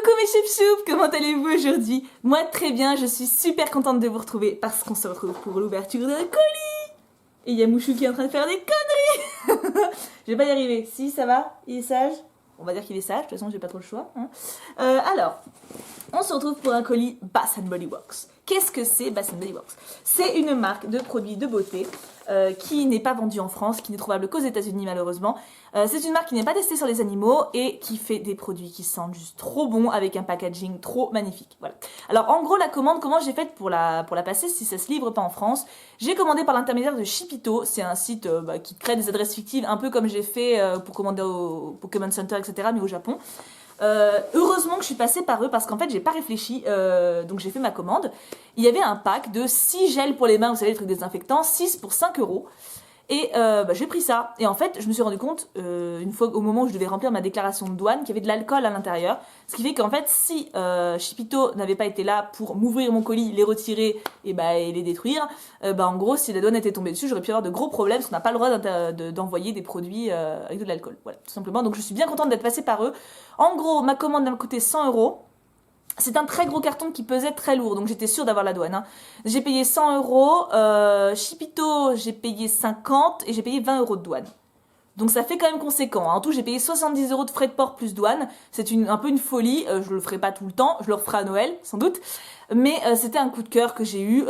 Coucou mes choups, comment allez-vous aujourd'hui? Moi très bien, je suis super contente de vous retrouver parce qu'on se retrouve pour l'ouverture d'un colis. Et il y a Mouchou qui est en train de faire des conneries. Je vais pas y arriver. Si, ça va? Il est sage? On va dire qu'il est sage, de toute façon j'ai pas trop le choix. Hein. Alors, on se retrouve pour un colis Bath Body Works. Qu'est-ce que c'est Bath Body Works? C'est une marque de produits de beauté qui n'est pas vendue en France, qui n'est trouvable qu'aux États-Unis malheureusement. C'est une marque qui n'est pas testée sur les animaux et qui fait des produits qui sentent juste trop bons avec un packaging trop magnifique. Voilà. Alors en gros la commande, comment j'ai fait pour la passer si ça se livre pas en France? J'ai commandé par l'intermédiaire de Shipito, c'est un site qui crée des adresses fictives, un peu comme j'ai fait pour commander au Pokémon Center, etc. mais au Japon. Heureusement que je suis passée par eux parce qu'en fait j'ai pas réfléchi, donc j'ai fait ma commande. Il y avait un pack de 6 gels pour les mains, vous savez les trucs désinfectants, 6 pour 5 €. Et j'ai pris ça. Et en fait, je me suis rendu compte, une fois au moment où je devais remplir ma déclaration de douane, qu'il y avait de l'alcool à l'intérieur. Ce qui fait qu'en fait, si Shipito n'avait pas été là pour m'ouvrir mon colis, les retirer et les détruire, en gros, si la douane était tombée dessus, j'aurais pu avoir de gros problèmes parce qu'on n'a pas le droit d'envoyer des produits avec de l'alcool. Voilà, tout simplement. Donc je suis bien contente d'être passée par eux. En gros, ma commande m'a coûté 100 €. C'est un très gros carton qui pesait très lourd, donc j'étais sûre d'avoir la douane. Hein. J'ai payé 100 €, Shipito j'ai payé 50 et j'ai payé 20 € de douane. Donc ça fait quand même conséquent. Hein. En tout, j'ai payé 70 € de frais de port plus douane. C'est un peu une folie. Je le ferai pas tout le temps. Je le referai à Noël, sans doute. Mais c'était un coup de cœur que j'ai eu.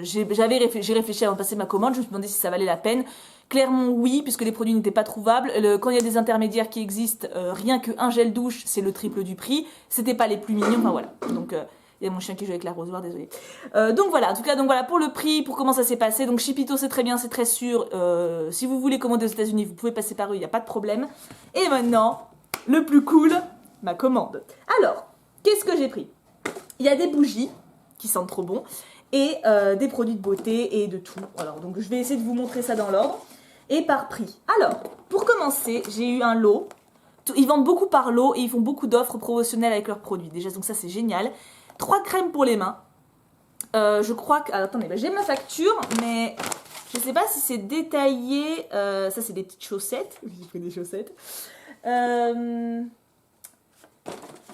J'ai réfléchi avant de passer ma commande. Je me suis demandé si ça valait la peine. Clairement oui, puisque les produits n'étaient pas trouvables. Quand il y a des intermédiaires qui existent, rien qu'un gel douche, c'est le triple du prix. C'était pas les plus mignons. Enfin voilà. Donc il y a mon chien qui joue avec l'arrosoir, désolé. Donc voilà, en tout cas, donc voilà, pour le prix, pour comment ça s'est passé. Donc Shipito, c'est très bien, c'est très sûr. Si vous voulez commander aux États-Unis, vous pouvez passer par eux, il n'y a pas de problème. Et maintenant, le plus cool, ma commande. Alors, qu'est-ce que j'ai pris? Il y a des bougies qui sentent trop bon et des produits de beauté et de tout. Alors, donc je vais essayer de vous montrer ça dans l'ordre et par prix. Alors, pour commencer, j'ai eu un lot. Ils vendent beaucoup par lot et ils font beaucoup d'offres promotionnelles avec leurs produits. Déjà, donc ça, c'est génial. 3 crèmes pour les mains. Je crois que... Alors, attendez, j'ai ma facture, mais je sais pas si c'est détaillé. Ça, c'est des petites chaussettes. J'ai pris des chaussettes.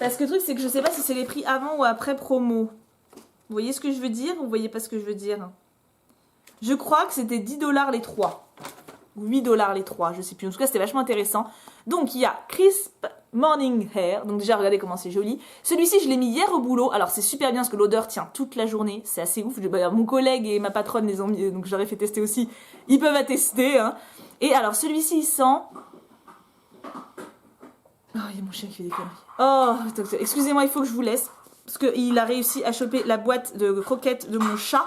Parce que le truc, c'est que je sais pas si c'est les prix avant ou après promo. Vous voyez ce que je veux dire? Vous voyez pas ce que je veux dire? Je crois que c'était 10 $ les 3. Ou 8 $ les 3, je sais plus. En tout cas, c'était vachement intéressant. Donc, il y a Crisp Morning Hair. Donc déjà, regardez comment c'est joli. Celui-ci, je l'ai mis hier au boulot. Alors, c'est super bien parce que l'odeur tient toute la journée. C'est assez ouf. Mon collègue et ma patronne les ont mis, donc j'aurais fait tester aussi. Ils peuvent attester. Hein. Et alors, celui-ci, il sent... Oh, il y a mon chien qui fait des conneries. Oh, excusez-moi, il faut que je vous laisse. Parce qu'il a réussi à choper la boîte de croquettes de mon chat.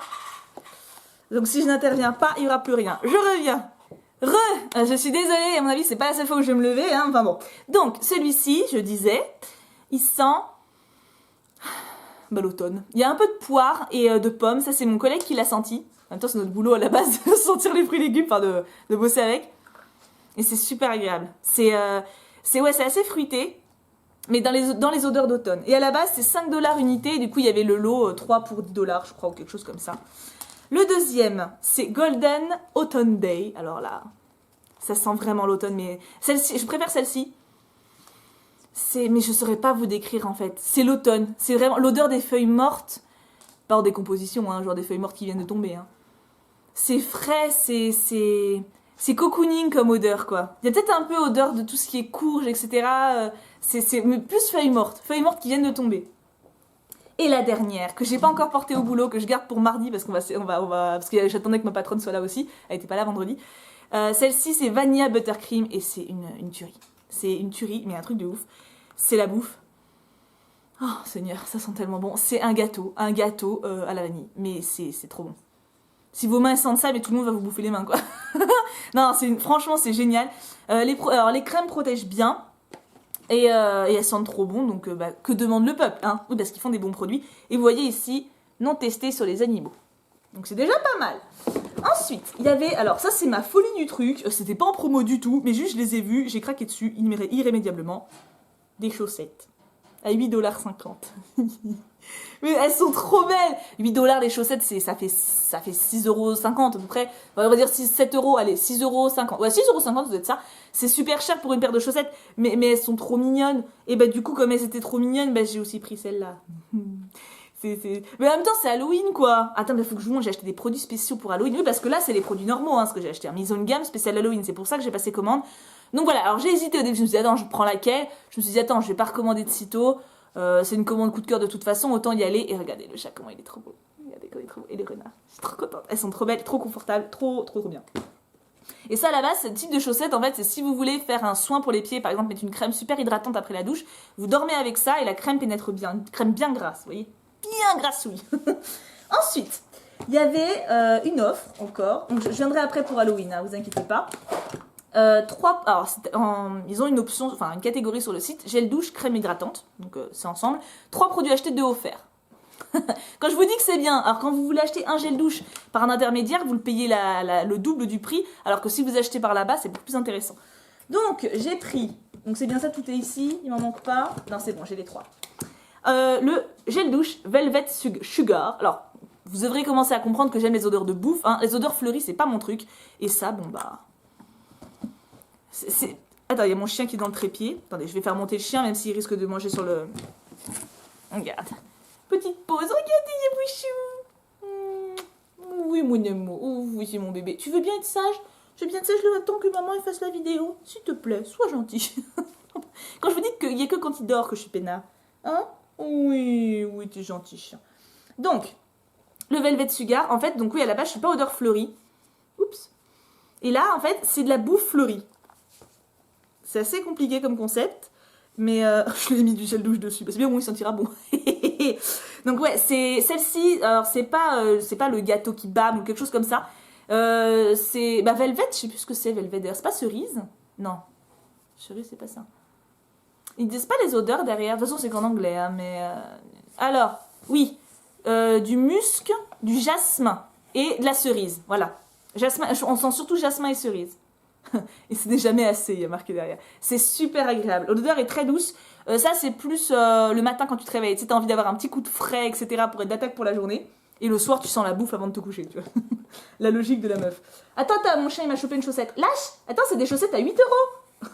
Donc, si je n'interviens pas, il n'y aura plus rien. Je reviens. Je suis désolée, à mon avis, c'est pas la seule fois où je vais me lever, hein. Enfin bon. Donc, celui-ci, je disais, il sent l'automne. Il y a un peu de poire et de pommes, ça c'est mon collègue qui l'a senti. En même temps, c'est notre boulot à la base de sentir les fruits et légumes, enfin de bosser avec. Et c'est super agréable. C'est assez fruité, mais dans les odeurs d'automne. Et à la base, c'est 5 $ unité, et du coup, il y avait le lot 3 pour 10 $, je crois, ou quelque chose comme ça. Le deuxième, c'est Golden Autumn Day. Alors là, ça sent vraiment l'automne, mais celle-ci, je préfère celle-ci. Mais je ne saurais pas vous décrire en fait. C'est l'automne. C'est vraiment l'odeur des feuilles mortes. Pas en décomposition, hein, genre des feuilles mortes qui viennent de tomber. Hein. C'est frais, c'est cocooning comme odeur, quoi. Il y a peut-être un peu odeur de tout ce qui est courge, etc. Mais plus feuilles mortes qui viennent de tomber. Et la dernière, que j'ai pas encore portée au boulot, que je garde pour mardi, parce parce que j'attendais que ma patronne soit là aussi, elle était pas là vendredi. Celle-ci, c'est Vanilla Buttercream, et c'est une tuerie. C'est une tuerie, mais un truc de ouf. C'est la bouffe. Oh, Seigneur, ça sent tellement bon. C'est un gâteau à la vanille, mais c'est trop bon. Si vos mains sentent ça, mais tout le monde va vous bouffer les mains, quoi. Non, franchement, c'est génial. Alors, les crèmes protègent bien. Et elles sentent trop bon, donc que demande le peuple, hein? Oui, parce qu'ils font des bons produits. Et vous voyez ici, non testés sur les animaux. Donc c'est déjà pas mal. Ensuite, il y avait, alors ça c'est ma folie du truc, c'était pas en promo du tout, mais juste je les ai vus, j'ai craqué dessus irrémédiablement. Des chaussettes. à 8,50 $. Mais elles sont trop belles. 8 $ les chaussettes, ça fait 6,50 € à peu près. On va dire 7 €, allez, 6,50 €. Ouais, 6,50 €, ça doit être ça. C'est super cher pour une paire de chaussettes, mais elles sont trop mignonnes. Et bah du coup, comme elles étaient trop mignonnes, bah j'ai aussi pris celle-là. Mais en même temps, c'est Halloween, quoi. Attends, mais faut que je vous montre, j'ai acheté des produits spéciaux pour Halloween. Oui, parce que là, c'est les produits normaux, hein, ce que j'ai acheté. Mise en gamme spécial Halloween, c'est pour ça que j'ai passé commande. Donc voilà, alors j'ai hésité au début, je me suis dit, attends, je prends laquelle. Je me suis dit, attends, je vais pas recommander de sitôt. C'est une commande coup de cœur de toute façon, autant y aller. Et regardez le chat, comment il est trop beau. Regardez comment il est trop beau. Et les renards, je suis trop contente. Elles sont trop belles, trop confortables, trop bien. Et ça, à la base, ce type de chaussettes, en fait, c'est si vous voulez faire un soin pour les pieds, par exemple, mettre une crème super hydratante après la douche, vous dormez avec ça et la crème pénètre bien. Une crème bien grasse, vous voyez, bien grassouille. Ensuite, il y avait une offre encore. Donc, je viendrai après pour Halloween, hein, vous inquiétez pas. Ils ont une option, enfin une catégorie sur le site, gel douche, crème hydratante, donc c'est ensemble. 3 produits achetés, 2 offerts. Quand je vous dis que c'est bien, alors quand vous voulez acheter un gel douche par un intermédiaire, vous le payez le double du prix, alors que si vous achetez par là-bas, c'est beaucoup plus intéressant. Donc j'ai pris, donc c'est bien ça, tout est ici, il m'en manque pas. Non, c'est bon, j'ai les 3. Le gel douche Velvet Sugar. Alors, vous devrez commencer à comprendre que j'aime les odeurs de bouffe, hein. Les odeurs fleuries, c'est pas mon truc. Et ça, bon bah... Attends, il y a mon chien qui est dans le trépied. Attendez, je vais faire monter le chien, même s'il risque de manger sur le... Regarde. Petite pause. Regardez, Yabouchou. Oui, mon amour. Oh, oui, c'est mon bébé. Tu veux bien être sage? Je veux bien être sage le temps que maman fasse la vidéo. S'il te plaît, sois gentil. Quand je vous dis qu'il n'y a que quand il dort que je suis peinard. Hein? Oui, t'es gentil, chien. Donc, le Velvet Sugar, en fait, donc oui, à la base, je suis pas odeur fleurie. Oups. Et là, en fait, c'est de la bouffe fleurie. C'est assez compliqué comme concept, mais je lui ai mis du gel douche dessus, parce que bien au moins il sentira bon. Donc ouais, c'est celle-ci, alors c'est pas le gâteau qui bâme ou quelque chose comme ça. C'est Velvet, je sais plus ce que c'est Velvet d'ailleurs, c'est pas cerise? Non, cerise c'est pas ça. Ils disent pas les odeurs derrière, de toute façon c'est qu'en anglais, hein, mais... Alors, oui, du musc, du jasmin et de la cerise, voilà. Jasmin, on sent surtout jasmin et cerise. Et ce n'est jamais assez, il y a marqué derrière. C'est super agréable. L'odeur est très douce. Ça, c'est plus le matin quand tu te réveilles. Tu sais, t'as envie d'avoir un petit coup de frais, etc. pour être d'attaque pour la journée. Et le soir, tu sens la bouffe avant de te coucher, tu vois. La logique de la meuf. Attends, mon chien, il m'a chopé une chaussette. Lâche! Attends, c'est des chaussettes à 8 €.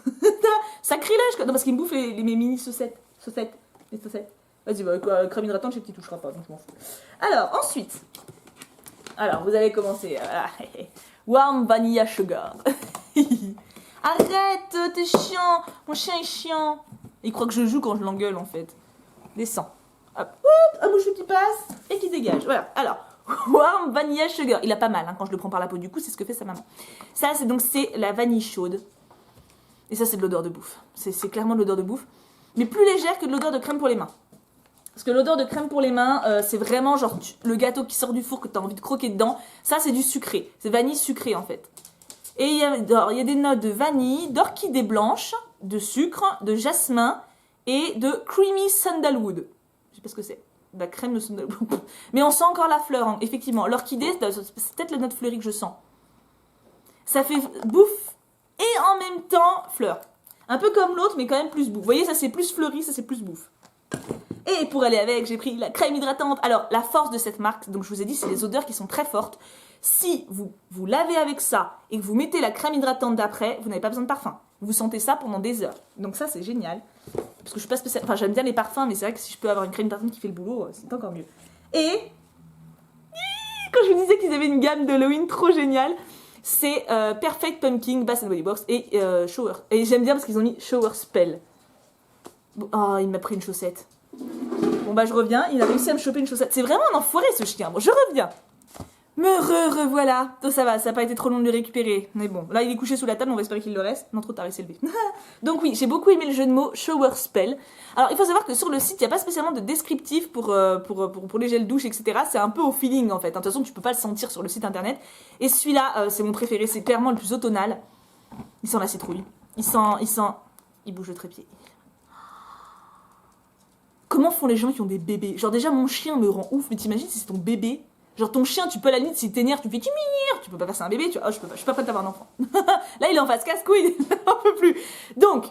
Sacrilège! Non, parce qu'il me bouffe mes mini chaussettes. Les chaussettes. Vas-y, crème hydratante, je sais que tu toucheras pas, donc je m'en fous. Alors, ensuite. Alors, vous allez commencer. Warm Vanilla Sugar. Arrête, t'es chiant. Mon chien est chiant. Il croit que je joue quand je l'engueule en fait. Descends. Hop, un bouchon qui passe et qui dégage. Voilà. Alors, Warm Vanilla Sugar. Il a pas mal hein, quand je le prends par la peau. Du coup, c'est ce que fait sa maman. Ça, c'est la vanille chaude. Et ça, c'est de l'odeur de bouffe. C'est clairement de l'odeur de bouffe. Mais plus légère que de l'odeur de crème pour les mains. Parce que l'odeur de crème pour les mains, c'est vraiment genre le gâteau qui sort du four que tu as envie de croquer dedans. Ça, c'est du sucré. C'est vanille sucrée en fait. Et il y a des notes de vanille, d'orchidée blanche, de sucre, de jasmin et de creamy sandalwood. Je sais pas ce que c'est. De la crème de sandalwood. Mais on sent encore la fleur, hein. Effectivement. L'orchidée, c'est peut-être la note fleurie que je sens. Ça fait bouffe et en même temps fleur. Un peu comme l'autre, mais quand même plus bouffe. Vous voyez, ça c'est plus fleuri, ça c'est plus bouffe. Et pour aller avec, j'ai pris la crème hydratante. Alors, la force de cette marque, donc je vous ai dit, c'est les odeurs qui sont très fortes. Si vous lavez avec ça et que vous mettez la crème hydratante d'après, vous n'avez pas besoin de parfum. Vous sentez ça pendant des heures. Donc ça, c'est génial. Parce que je suis pas spécial... Enfin, j'aime bien les parfums, mais c'est vrai que si je peux avoir une crème hydratante qui fait le boulot, c'est encore mieux. Et... quand je vous disais qu'ils avaient une gamme d'Halloween trop géniale, c'est Perfect Pumpkin, Bath Body Works et Shower. Et j'aime bien parce qu'ils ont mis Shower Spell. Oh, il m'a pris une chaussette. Bon bah je reviens, il a réussi à me choper une chaussette. C'est vraiment un enfoiré ce chien. Bon, je reviens. Me revoilà. Ça va, ça n'a pas été trop long de le récupérer. Mais bon, là il est couché sous la table, on va espérer qu'il le reste. Non, trop tard, il s'est levé. Donc oui, j'ai beaucoup aimé le jeu de mots Shower Spell. Alors il faut savoir que sur le site, il n'y a pas spécialement de descriptif pour les gels douche, etc. C'est un peu au feeling en fait. De toute façon, tu peux pas le sentir sur le site internet. Et celui-là, c'est mon préféré, c'est clairement le plus automnal. Il sent la citrouille. Il bouge le trépied. Comment font les gens qui ont des bébés? Genre déjà mon chien me rend ouf, mais t'imagines si c'est ton bébé? Genre ton chien, tu peux à la limite, s'il t'énerve, tu fais tu peux pas passer un bébé, tu vois, oh, je suis pas prête d'avoir un enfant. Là il est en face casse-couille, il n'en peut plus. Donc,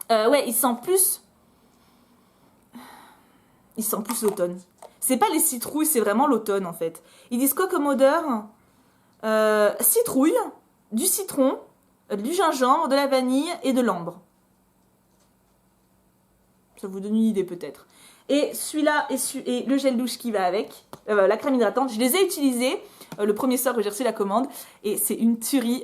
ouais, il sent plus... il sent plus l'automne. C'est pas les citrouilles, c'est vraiment l'automne en fait. Ils disent quoi comme odeur? Citrouille, du citron, du gingembre, de la vanille et de l'ambre. Ça vous donne une idée peut-être. Et celui-là et le gel douche qui va avec, la crème hydratante, je les ai utilisés le premier soir que j'ai reçu la commande et c'est une tuerie.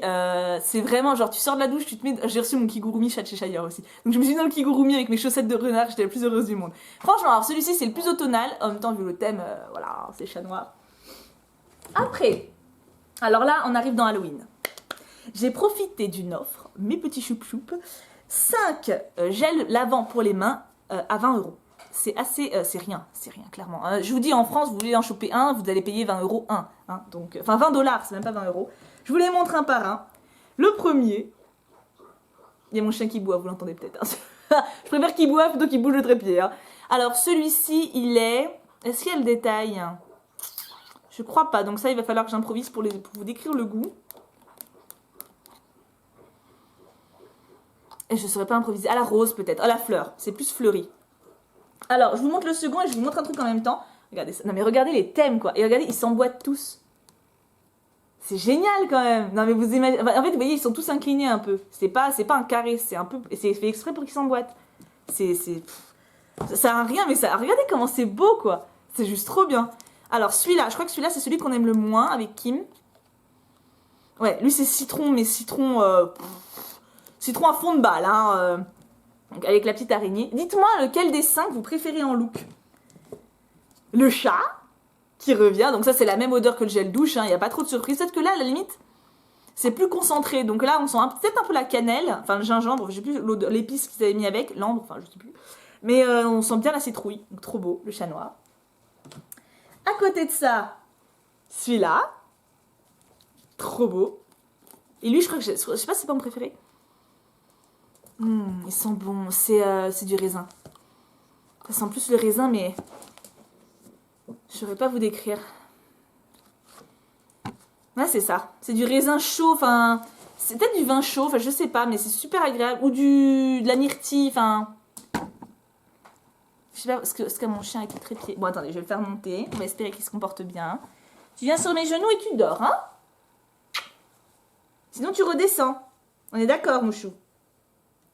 C'est vraiment genre tu sors de la douche, tu te mets. J'ai reçu mon kigurumi chat chez Shire aussi. Donc je me suis mis dans le kigurumi avec mes chaussettes de renard, j'étais la plus heureuse du monde. Franchement, alors celui-ci c'est le plus automnal. En même temps, vu le thème, voilà, c'est chat noir. Après, alors là, on arrive dans Halloween. J'ai profité d'une offre, mes petits choup-choup, 5 gels lavants pour les mains à 20 €. C'est assez, c'est rien, clairement. Je vous dis, en France, vous voulez en choper un, vous allez payer 20 € un. Hein, donc, enfin, 20 $, c'est même pas 20 €. Je vous les montre un par un. Le premier, il y a mon chien qui boit, vous l'entendez peut-être. Hein. Je préfère qu'il boive plutôt qu'il bouge le trépied. Hein. Alors, celui-ci, il est... Est-ce qu'il y a le détail? Je crois pas, donc ça, il va falloir que j'improvise pour vous décrire le goût. Et je ne saurais pas improviser. À la rose, peut-être. À la fleur. C'est plus fleuri. Alors, je vous montre le second et je vous montre un truc en même temps. Regardez ça. Non, mais regardez les thèmes, quoi. Et regardez, ils s'emboîtent tous. C'est génial, quand même. Non, mais vous imaginez... En fait, vous voyez, ils sont tous inclinés un peu. C'est pas un carré. C'est un peu... C'est fait exprès pour qu'ils s'emboîtent. Ça sert à rien, mais ça... Regardez comment c'est beau, quoi. C'est juste trop bien. Alors, celui-là, je crois que celui-là, c'est celui qu'on aime le moins avec Kim. Ouais, lui, c'est citron, mais citron... Citron à fond de balle, hein. Donc avec la petite araignée. Dites-moi lequel des 5 vous préférez en look. Le chat, qui revient. Donc ça, c'est la même odeur que le gel douche. Il n'y a pas trop de surprise. Peut-être que là, à la limite, c'est plus concentré. Donc là, on sent peut-être un peu la cannelle. Enfin, le gingembre. Je sais plus l'épice qu'ils avaient mis avec. L'ambre, enfin, je sais plus. Mais on sent bien la citrouille. Donc trop beau, le chat noir. À côté de ça, celui-là. Trop beau. Et lui, je crois que je sais pas si c'est pas mon préféré. Il sent bon, c'est du raisin. Ça sent plus le raisin, mais je saurais pas vous décrire. Ouais, c'est ça. C'est du raisin chaud, enfin... C'est peut-être du vin chaud, enfin je sais pas, mais c'est super agréable. Ou de la myrtille, enfin... Je sais pas, parce que mon chien est très pied. Bon, attendez, je vais le faire monter. On va espérer qu'il se comporte bien. Tu viens sur mes genoux et tu dors, hein? Sinon tu redescends. On est d'accord, Mouchou?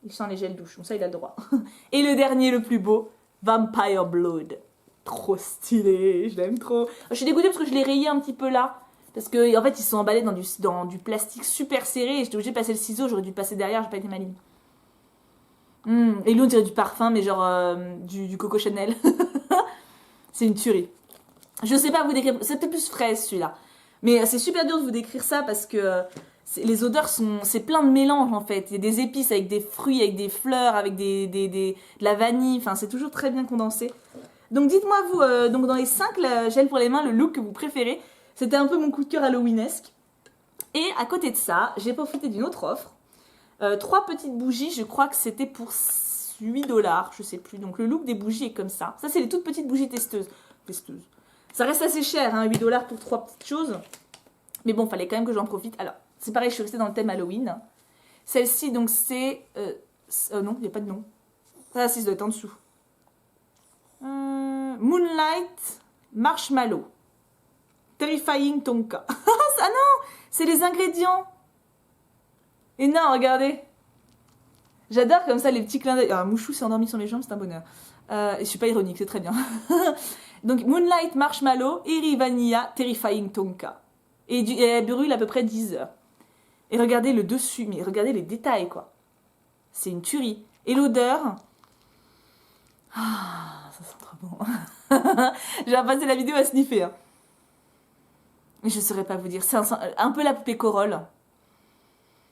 Il sent les gels douche, donc ça il a le droit. Et le dernier, le plus beau, Vampire Blood. Trop stylé, je l'aime trop. Je suis dégoûtée parce que je l'ai rayé un petit peu là. Parce que en fait ils sont emballés dans du plastique super serré et j'étais obligée de passer le ciseau, j'aurais dû passer derrière, j'ai pas été maligne. Et lui on dirait du parfum mais genre du Coco Chanel. C'est une tuerie. Je sais pas vous décrire, c'était plus fraise celui-là. Mais c'est super dur de vous décrire ça parce que... les odeurs c'est plein de mélanges en fait. Il y a des épices avec des fruits, avec des fleurs, avec de la vanille. Enfin, c'est toujours très bien condensé. Donc dites-moi vous, donc dans les 5 gels pour les mains, le look que vous préférez. C'était un peu mon coup de cœur halloweenesque. Et à côté de ça, j'ai profité d'une autre offre. 3 petites bougies, je crois que c'était pour 8 $, je sais plus. Donc le look des bougies est comme ça. Ça, c'est les toutes petites bougies testeuses. Ça reste assez cher, hein, 8 $ pour 3 petites choses. Mais bon, fallait quand même que j'en profite. Alors, c'est pareil, je suis restée dans le thème Halloween. Celle-ci, donc, c'est... non, il n'y a pas de nom. Ça, ça doit être en dessous. Moonlight Marshmallow. Terrifying Tonka. Ah non, c'est les ingrédients. Et non, regardez. J'adore comme ça les petits clins d'œil. Ah, Mouchou s'est endormi sur mes jambes, c'est un bonheur. Et je suis pas ironique, c'est très bien. Donc, Moonlight Marshmallow, Eri Vanilla, Terrifying Tonka. Et elle brûle à peu près 10 heures. Et regardez le dessus, mais regardez les détails, quoi. C'est une tuerie. Et l'odeur... Ah, ça sent trop bon. J'ai passé la vidéo à sniffer. Hein. Mais je ne saurais pas vous dire. C'est un peu la poupée Corolle.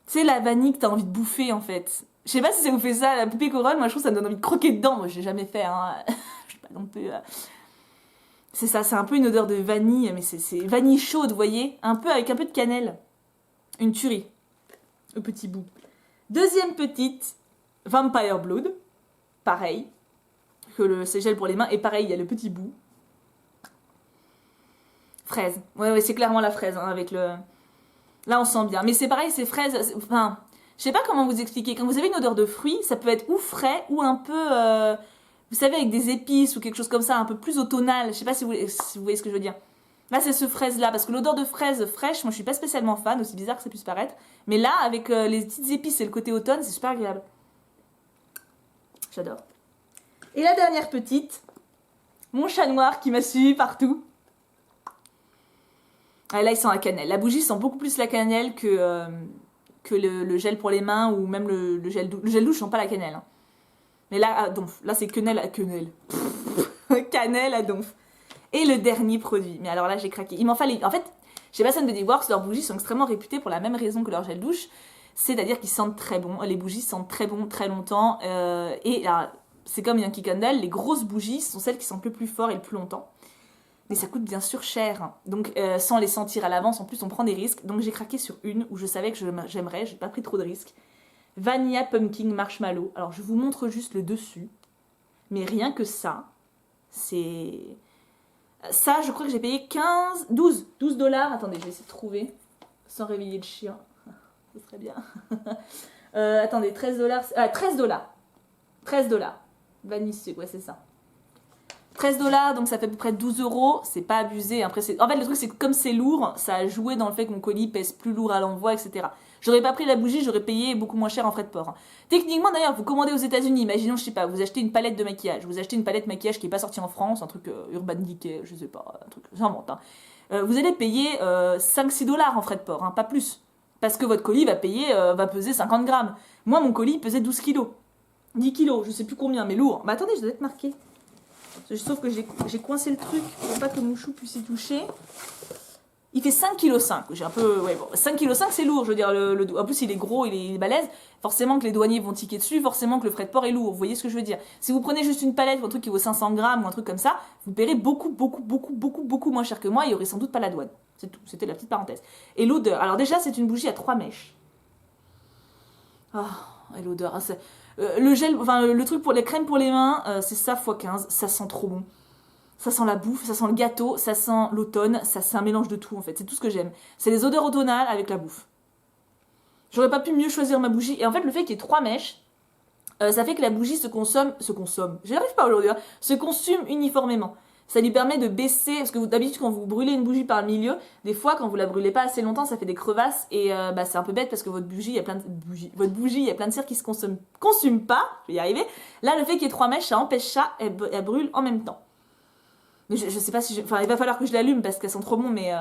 C'est la vanille que t'as envie de bouffer, en fait. Je sais pas si ça vous fait ça, la poupée Corolle. Moi, je trouve que ça me donne envie de croquer dedans. Moi, je l'ai jamais fait. Hein. Je suis pas non plus... C'est ça, c'est un peu une odeur de vanille, mais c'est vanille chaude, vous voyez? Un peu avec un peu de cannelle. Une tuerie. Au petit bout. Deuxième petite, Vampire Blood. Pareil. Que le gel pour les mains. Et pareil, il y a le petit bout. Fraise. Ouais, c'est clairement la fraise, hein, avec le... Là, on sent bien. Mais c'est pareil, c'est fraise... Enfin, je sais pas comment vous expliquer. Quand vous avez une odeur de fruits, ça peut être ou frais, ou un peu... vous savez, avec des épices ou quelque chose comme ça, un peu plus automnal. Je sais pas si vous voyez ce que je veux dire. Là, c'est ce fraise-là, parce que l'odeur de fraise fraîche, moi, je suis pas spécialement fan, aussi bizarre que ça puisse paraître. Mais là, avec les petites épices et le côté automne, c'est super agréable. J'adore. Et la dernière petite, mon chat noir qui m'a suivi partout. Ah, là, il sent la cannelle. La bougie sent beaucoup plus la cannelle que le gel pour les mains ou même le gel douche. Le gel douche sent pas la cannelle. Hein. Mais là, à donf. Là, c'est quenelle à quenelle. Cannelle à donf. Et le dernier produit. Mais alors là, j'ai craqué. Il m'en fallait. En fait, chez Bath & Body Works, leurs bougies sont extrêmement réputées pour la même raison que leur gel douche. C'est-à-dire qu'ils sentent très bon. Les bougies sentent très bon très longtemps. Et là, c'est comme Yankee Candle, les grosses bougies sont celles qui sentent le plus fort et le plus longtemps. Mais ça coûte bien sûr cher. Donc, sans les sentir à l'avance, en plus, on prend des risques. Donc, j'ai craqué sur une où je savais que j'aimerais. J'ai pas pris trop de risques. Vanilla Pumpkin Marshmallow. Alors, je vous montre juste le dessus. Mais rien que ça, c'est... Ça, je crois que j'ai payé 12 dollars. Attendez, je vais essayer de trouver. Sans réveiller le chien. Ce serait bien. Attendez, 13 dollars. 13 dollars. 13 dollars. Vanille, ouais, c'est ça. 13 dollars, donc ça fait à peu près 12 euros. C'est pas abusé. Après, en fait, le truc, c'est que comme c'est lourd, ça a joué dans le fait que mon colis pèse plus lourd à l'envoi, etc. J'aurais pas pris la bougie, j'aurais payé beaucoup moins cher en frais de port. Techniquement, d'ailleurs, vous commandez aux États-Unis, imaginons, je sais pas, vous achetez une palette de maquillage. Vous achetez une palette de maquillage qui est pas sortie en France, un truc Urban Decay, je sais pas, un truc, j'invente. Hein. Vous allez payer 5-6 dollars en frais de port, hein, pas plus. Parce que votre colis va peser 50 grammes. Moi, mon colis pesait 12 kilos. 10 kilos, je sais plus combien, mais lourd. Mais attendez, je dois être marqué. Sauf que j'ai coincé le truc pour pas que mon chou puisse y toucher. Il fait 5,5 kg. J'ai un peu. Ouais, bon, 5,5 kg, c'est lourd, je veux dire. En plus, il est gros, il est balèze. Forcément que les douaniers vont tiquer dessus, forcément que le frais de port est lourd. Vous voyez ce que je veux dire? Si vous prenez juste une palette ou un truc qui vaut 500 grammes ou un truc comme ça, vous paierez beaucoup moins cher que moi. Il y aurait sans doute pas la douane. C'est tout. C'était la petite parenthèse. Et l'odeur. Alors, déjà, c'est une bougie à 3 mèches. Ah, et l'odeur. Hein, le gel, enfin, le truc pour les crèmes pour les mains, c'est ça x15. Ça sent trop bon. Ça sent la bouffe, ça sent le gâteau, ça sent l'automne, ça c'est un mélange de tout en fait, c'est tout ce que j'aime. C'est les odeurs automnales avec la bouffe. J'aurais pas pu mieux choisir ma bougie. Et en fait, le fait qu'il y ait 3 mèches, ça fait que la bougie se consomme, j'y arrive pas aujourd'hui, hein, se consume uniformément. Ça lui permet de baisser, parce que d'habitude quand vous brûlez une bougie par le milieu, des fois quand vous la brûlez pas assez longtemps, ça fait des crevasses et c'est un peu bête parce que votre bougie, il y a plein de cire qui se consume pas, je vais y arriver. Là, le fait qu'il y ait 3 mèches, ça empêche ça, elle brûle en même temps. Mais je sais pas si enfin, il va falloir que je l'allume parce qu'elles sont trop bonnes, mais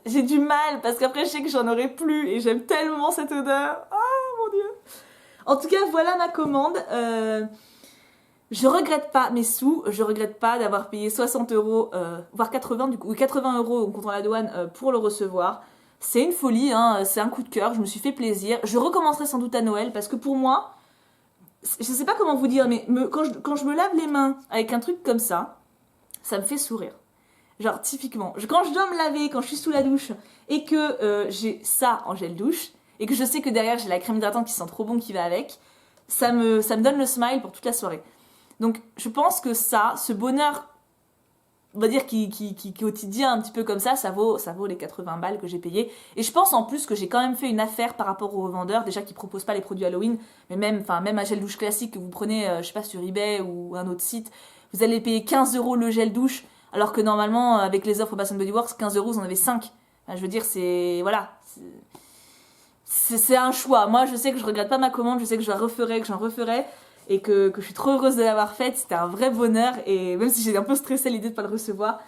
j'ai du mal parce qu'après je sais que j'en aurai plus et j'aime tellement cette odeur. Oh mon dieu. En tout cas, voilà ma commande. Je regrette pas mes sous, je regrette pas d'avoir payé 60 euros, voire 80 du coup, 80 euros en comptant la douane pour le recevoir. C'est une folie, hein, c'est un coup de cœur, je me suis fait plaisir. Je recommencerai sans doute à Noël parce que pour moi, je sais pas comment vous dire, mais quand je me lave les mains avec un truc comme ça me fait sourire. Genre, typiquement, quand je dois me laver, quand je suis sous la douche, et que j'ai ça en gel douche, et que je sais que derrière j'ai la crème hydratante qui sent trop bon qui va avec, ça me donne le smile pour toute la soirée. Donc, je pense que ça, ce bonheur, on va dire, qui est quotidien un petit peu comme ça vaut les 80 balles que j'ai payées. Et je pense en plus que j'ai quand même fait une affaire par rapport aux revendeurs, déjà qui proposent pas les produits Halloween, mais même un gel douche classique que vous prenez, je sais pas, sur eBay ou un autre site, vous allez payer 15 euros le gel douche, alors que normalement, avec les offres Bath & Body Works, 15 euros, vous en avez 5. Enfin, je veux dire, c'est... Voilà. C'est un choix. Moi, je sais que je regrette pas ma commande, je sais que je la referai, que j'en referai, et que je suis trop heureuse de l'avoir faite. C'était un vrai bonheur, et même si j'ai un peu stressé l'idée de pas le recevoir.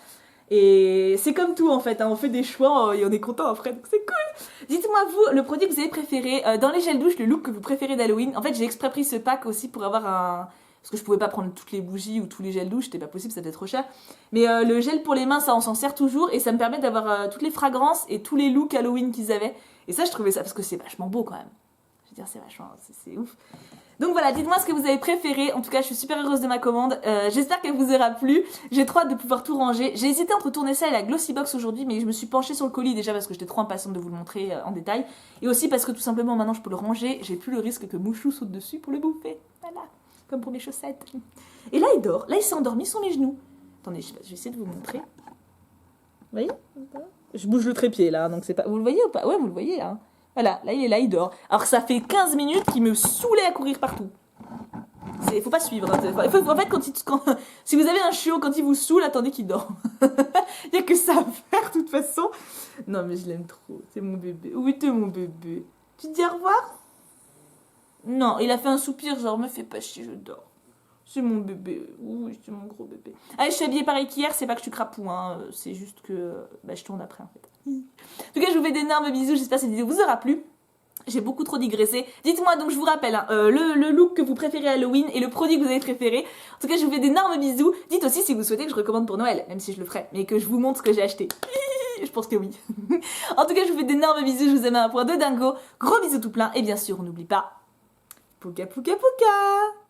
Et c'est comme tout, en fait. Hein, on fait des choix, et on est content après, donc c'est cool. Dites-moi, vous, le produit que vous avez préféré, dans les gels douche, le look que vous préférez d'Halloween. En fait, j'ai exprès pris ce pack aussi pour avoir un... Parce que je pouvais pas prendre toutes les bougies ou tous les gels douche, c'était pas possible, ça était trop cher. Mais le gel pour les mains, ça on s'en sert toujours et ça me permet d'avoir toutes les fragrances et tous les looks Halloween qu'ils avaient. Et ça, je trouvais ça, parce que c'est vachement beau quand même. Je veux dire, c'est vachement, c'est ouf. Donc voilà, dites-moi ce que vous avez préféré. En tout cas, je suis super heureuse de ma commande. J'espère qu'elle vous aura plu. J'ai trop hâte de pouvoir tout ranger. J'ai hésité entre tourner ça et la Glossy Box aujourd'hui, mais je me suis penchée sur le colis déjà parce que j'étais trop impatiente de vous le montrer en détail. Et aussi parce que tout simplement, maintenant, je peux le ranger. J'ai plus le risque que Mouchou saute dessus pour le bouffer. Voilà. Comme pour mes chaussettes. Et là, il dort. Là, il s'est endormi sur mes genoux. Attendez, je vais essayer de vous montrer. Vous voyez? Je bouge le trépied, là, donc c'est pas... Vous le voyez ou pas? Ouais, vous le voyez, hein. Voilà, là, il est là, il dort. Alors, ça fait 15 minutes qu'il me saoulait à courir partout. Il faut pas suivre. Hein. En fait, si vous avez un chiot, quand il vous saoule, attendez qu'il dorme. Il n'y a que ça à faire, de toute façon. Non, mais je l'aime trop. C'est mon bébé. Oui, t'es mon bébé. Tu te dis au revoir? Non, il a fait un soupir, genre, me fais pas chier, je dors. C'est mon bébé. Oui, c'est mon gros bébé. Allez, je suis habillée pareil qu'hier, c'est pas que je suis crapou, hein. C'est juste que je tourne après, en fait. En tout cas, je vous fais d'énormes bisous. J'espère que cette vidéo vous aura plu. J'ai beaucoup trop digressé. Dites-moi, donc je vous rappelle, hein, le look que vous préférez à Halloween et le produit que vous avez préféré. En tout cas, je vous fais d'énormes bisous. Dites aussi si vous souhaitez que je recommande pour Noël, même si je le ferai, mais que je vous montre ce que j'ai acheté. Je pense que oui. En tout cas, je vous fais d'énormes bisous. Je vous aime à un point de dingo. Gros bisous tout plein. Et bien sûr, on n'oublie pas... Pouka pouka pouka!